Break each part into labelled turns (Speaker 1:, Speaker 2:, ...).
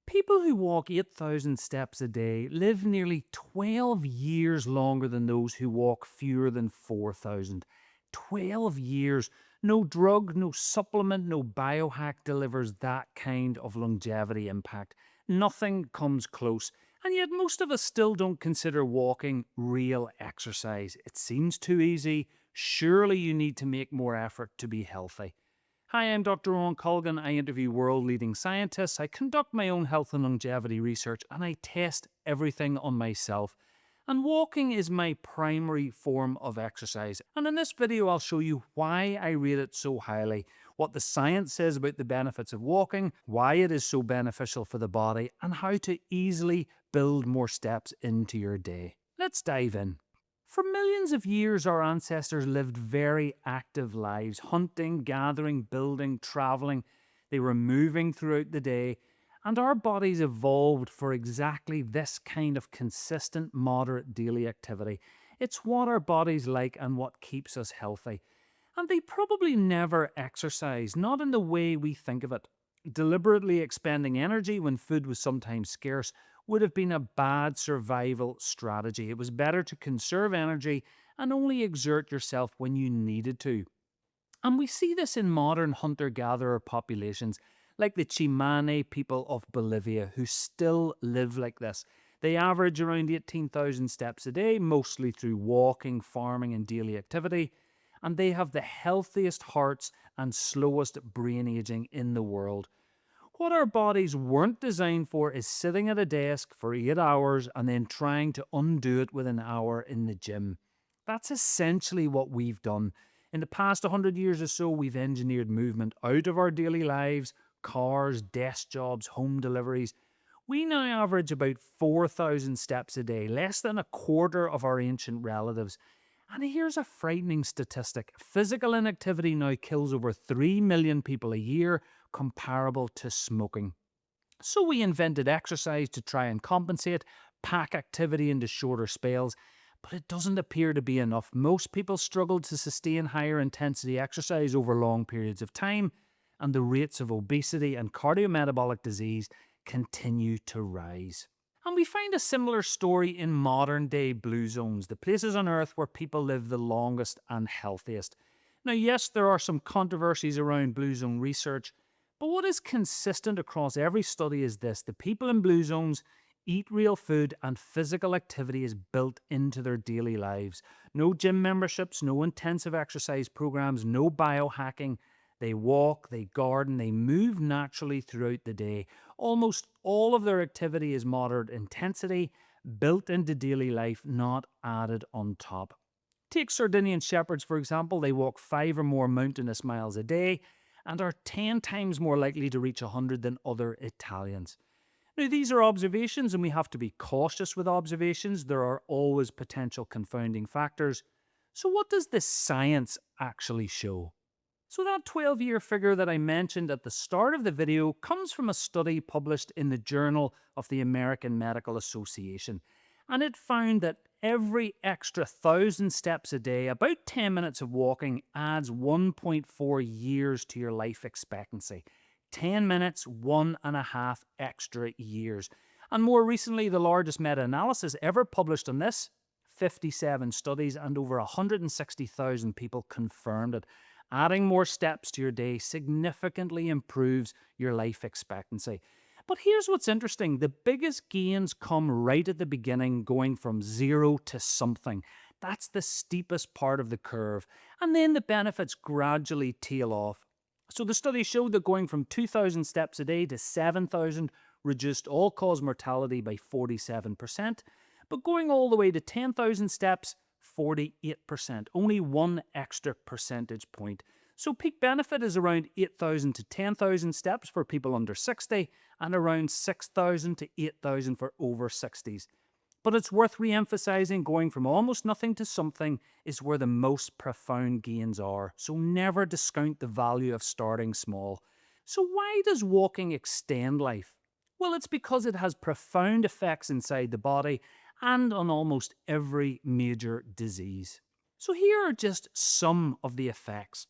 Speaker 1: People who walk 8,000 steps a day live nearly 12 years longer than those who walk fewer than 4,000. 12 years. No drug, no supplement, no biohack delivers that kind of longevity impact. Nothing comes close. And yet, most of us still don't consider walking real exercise. It seems too easy. Surely you need to make more effort to be healthy. Hi, I'm Dr Eoghan Colgan. I interview world-leading scientists, I conduct my own health and longevity research, and I test everything on myself. And walking is my primary form of exercise. And in this video, I'll show you why I rate it so highly, what the science says about the benefits of walking, why it is so beneficial for the body, and how to easily build more steps into your day. Let's dive in. For millions of years, our ancestors lived very active lives, hunting, gathering, building, traveling. They were moving throughout the day, and our bodies evolved for exactly this kind of consistent, moderate daily activity. It's what our bodies like and what keeps us healthy. And they probably never exercised, not in the way we think of it. Deliberately expending energy when food was sometimes scarce would have been a bad survival strategy. It was better to conserve energy and only exert yourself when you needed to. And we see this in modern hunter-gatherer populations, like the Chimane people of Bolivia, who still live like this. They average around 18,000 steps a day, mostly through walking, farming, and daily activity. And they have the healthiest hearts and slowest brain aging in the world. What our bodies weren't designed for is sitting at a desk for 8 hours and then trying to undo it with an hour in the gym. That's essentially what we've done. In the past 100 years or so, we've engineered movement out of our daily lives, cars, desk jobs, home deliveries. We now average about 4,000 steps a day, less than a quarter of our ancient relatives. And here's a frightening statistic. Physical inactivity now kills over 3 million people a year, comparable to smoking. So we invented exercise to try and compensate, pack activity into shorter spells, but it doesn't appear to be enough. Most people struggle to sustain higher intensity exercise over long periods of time, and the rates of obesity and cardiometabolic disease continue to rise. And we find a similar story in modern day blue zones, the places on Earth where people live the longest and healthiest. Now, yes, there are some controversies around blue zone research, but what is consistent across every study is this: the people in blue zones eat real food and physical activity is built into their daily lives. No gym memberships, no intensive exercise programs, no biohacking. They walk, they garden, they move naturally throughout the day. Almost all of their activity is moderate intensity, built into daily life, not added on top. Take Sardinian shepherds, for example. They walk 5 or more mountainous miles a day and are 10 times more likely to reach 100 than other Italians. Now, these are observations, and we have to be cautious with observations. There are always potential confounding factors. So what does the science actually show? So that 12-year figure that I mentioned at the start of the video comes from a study published in the Journal of the American Medical Association. And it found that every extra 1,000 steps a day, about 10 minutes of walking, adds 1.4 years to your life expectancy. 10 minutes, 1.5 extra years. And more recently, the largest meta-analysis ever published on this, 57 studies and over 160,000 people confirmed it. Adding more steps to your day significantly improves your life expectancy. But here's what's interesting. The biggest gains come right at the beginning, going from 0 to something. That's the steepest part of the curve. And then the benefits gradually tail off. So the study showed that going from 2,000 steps a day to 7,000 reduced all-cause mortality by 47%. But going all the way to 10,000 steps, 48%, only 1 extra percentage point. So peak benefit is around 8,000 to 10,000 steps for people under 60 and around 6,000 to 8,000 for over 60s. But it's worth re-emphasizing going from almost nothing to something is where the most profound gains are. So never discount the value of starting small. So why does walking extend life? Well, it's because it has profound effects inside the body and on almost every major disease. So here are just some of the effects.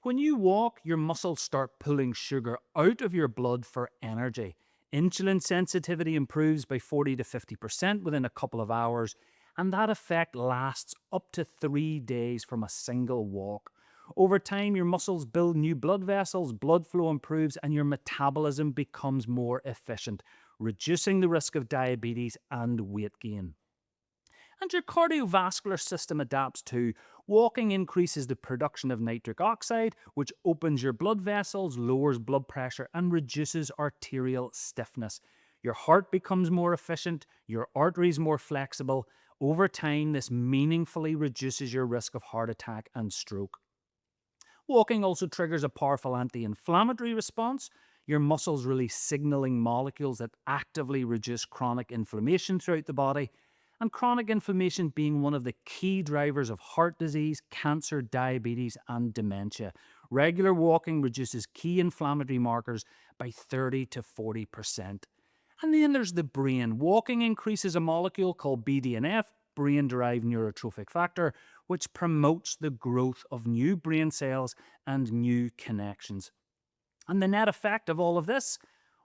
Speaker 1: When you walk, your muscles start pulling sugar out of your blood for energy. Insulin sensitivity improves by 40 to 50% within a couple of hours, and that effect lasts up to 3 days from a single walk. Over time, your muscles build new blood vessels, blood flow improves, and your metabolism becomes more efficient, reducing the risk of diabetes and weight gain. And your cardiovascular system adapts too. Walking increases the production of nitric oxide, which opens your blood vessels, lowers blood pressure, and reduces arterial stiffness. Your heart becomes more efficient, your arteries more flexible. Over time, this meaningfully reduces your risk of heart attack and stroke. Walking also triggers a powerful anti-inflammatory response. Your muscles release signaling molecules that actively reduce chronic inflammation throughout the body, and chronic inflammation being one of the key drivers of heart disease, cancer, diabetes, and dementia. Regular walking reduces key inflammatory markers by 30 to 40%. And then there's the brain. Walking increases a molecule called BDNF, brain-derived neurotrophic factor, which promotes the growth of new brain cells and new connections. And the net effect of all of this: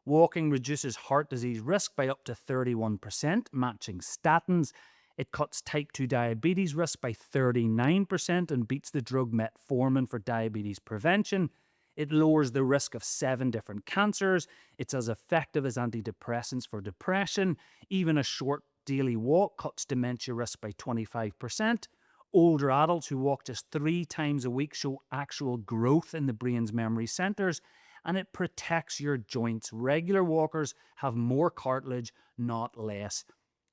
Speaker 1: walking reduces heart disease risk by up to 31%, matching statins. It cuts type 2 diabetes risk by 39% and beats the drug metformin for diabetes prevention. It lowers the risk of 7 different cancers. It's as effective as antidepressants for depression. Even a short daily walk cuts dementia risk by 25%. Older adults who walk just 3 times a week show actual growth in the brain's memory centers, and it protects your joints. Regular walkers have more cartilage, not less.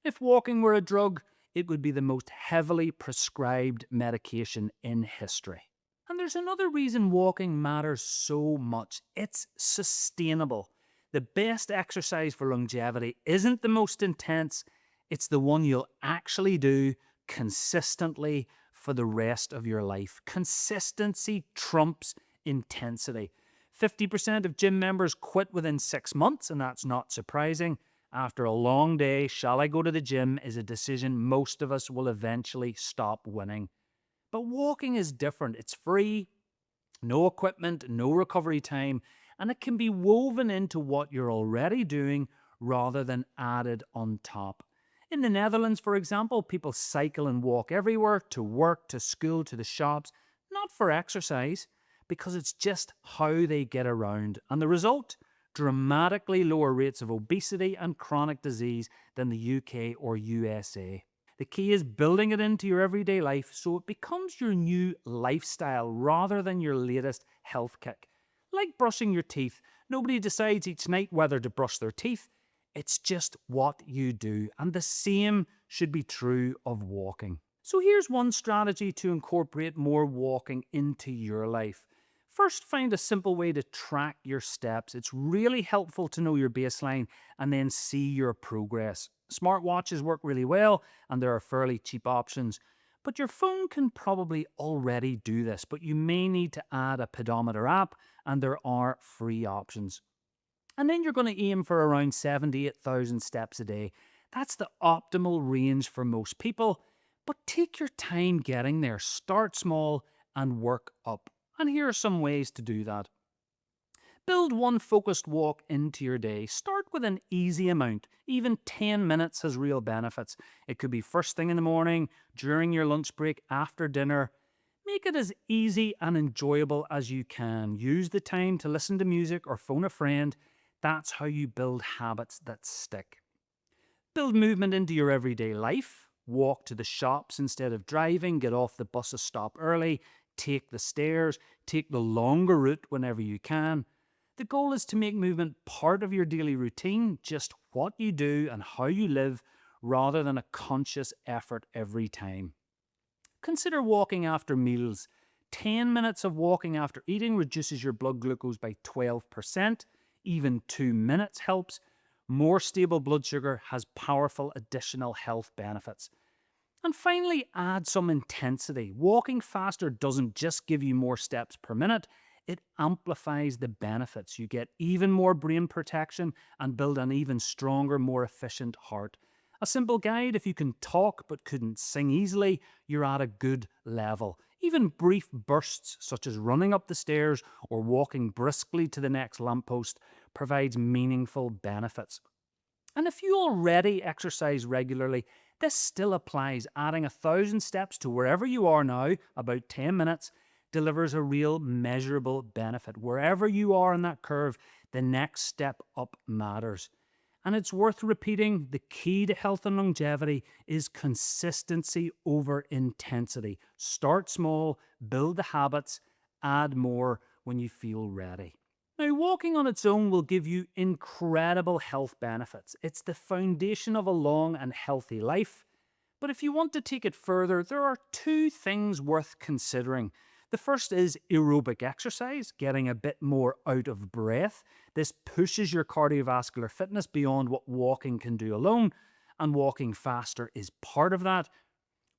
Speaker 1: If walking were a drug, it would be the most heavily prescribed medication in history. And there's another reason walking matters so much. It's sustainable. The best exercise for longevity isn't the most intense, it's the one you'll actually do consistently for the rest of your life. Consistency trumps intensity. 50% of gym members quit within 6 months, and that's not surprising. After a long day, shall I go to the gym is a decision most of us will eventually stop winning. But walking is different. It's free, no equipment, no recovery time, and it can be woven into what you're already doing rather than added on top. In the Netherlands, for example, people cycle and walk everywhere, to work, to school, to the shops, not for exercise, because it's just how they get around. And the result? Dramatically lower rates of obesity and chronic disease than the UK or USA. The key is building it into your everyday life so it becomes your new lifestyle rather than your latest health kick. Like brushing your teeth, nobody decides each night whether to brush their teeth. It's just what you do, and the same should be true of walking. So here's one strategy to incorporate more walking into your life. First, find a simple way to track your steps. It's really helpful to know your baseline and then see your progress. Smartwatches work really well, and there are fairly cheap options. But your phone can probably already do this, but you may need to add a pedometer app, and there are free options. And then you're going to aim for around 78,000 steps a day. That's the optimal range for most people, but take your time getting there. Start small and work up. And here are some ways to do that. Build one focused walk into your day. Start with an easy amount. Even 10 minutes has real benefits. It could be first thing in the morning, during your lunch break, after dinner. Make it as easy and enjoyable as you can. Use the time to listen to music or phone a friend. That's how you build habits that stick. Build movement into your everyday life. Walk to the shops instead of driving. Get off the bus a stop early. Take the stairs. Take the longer route whenever you can. The goal is to make movement part of your daily routine, just what you do and how you live, rather than a conscious effort every time. Consider walking after meals. 10 minutes of walking after eating reduces your blood glucose by 12%. Even 2 minutes helps. More stable blood sugar has powerful additional health benefits. And finally, add some intensity. Walking faster doesn't just give you more steps per minute, it amplifies the benefits. You get even more brain protection and build an even stronger, more efficient heart. A simple guide: if you can talk but couldn't sing easily, you're at a good level. Even brief bursts, such as running up the stairs or walking briskly to the next lamppost, provides meaningful benefits. And if you already exercise regularly, this still applies. Adding 1,000 steps to wherever you are now, about 10 minutes, delivers a real measurable benefit. Wherever you are in that curve, the next step up matters. And it's worth repeating, the key to health and longevity is consistency over intensity. Start small, build the habits, add more when you feel ready. Now, walking on its own will give you incredible health benefits. It's the foundation of a long and healthy life. But if you want to take it further, there are two things worth considering. The first is aerobic exercise, getting a bit more out of breath. This pushes your cardiovascular fitness beyond what walking can do alone, and walking faster is part of that.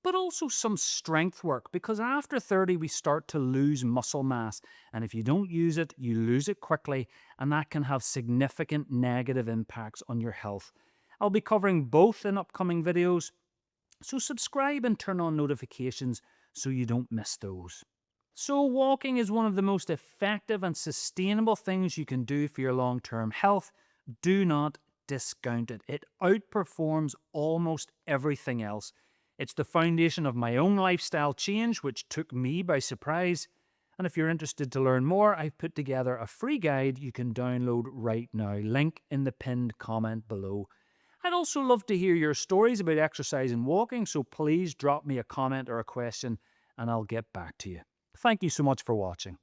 Speaker 1: But also some strength work, because after 30 we start to lose muscle mass, and if you don't use it, you lose it quickly, and that can have significant negative impacts on your health. I'll be covering both in upcoming videos, so subscribe and turn on notifications so you don't miss those. So walking is one of the most effective and sustainable things you can do for your long-term health. Do not discount it. It outperforms almost everything else. It's the foundation of my own lifestyle change, which took me by surprise. And if you're interested to learn more, I've put together a free guide you can download right now. Link in the pinned comment below. I'd also love to hear your stories about exercise and walking, so please drop me a comment or a question and I'll get back to you. Thank you so much for watching.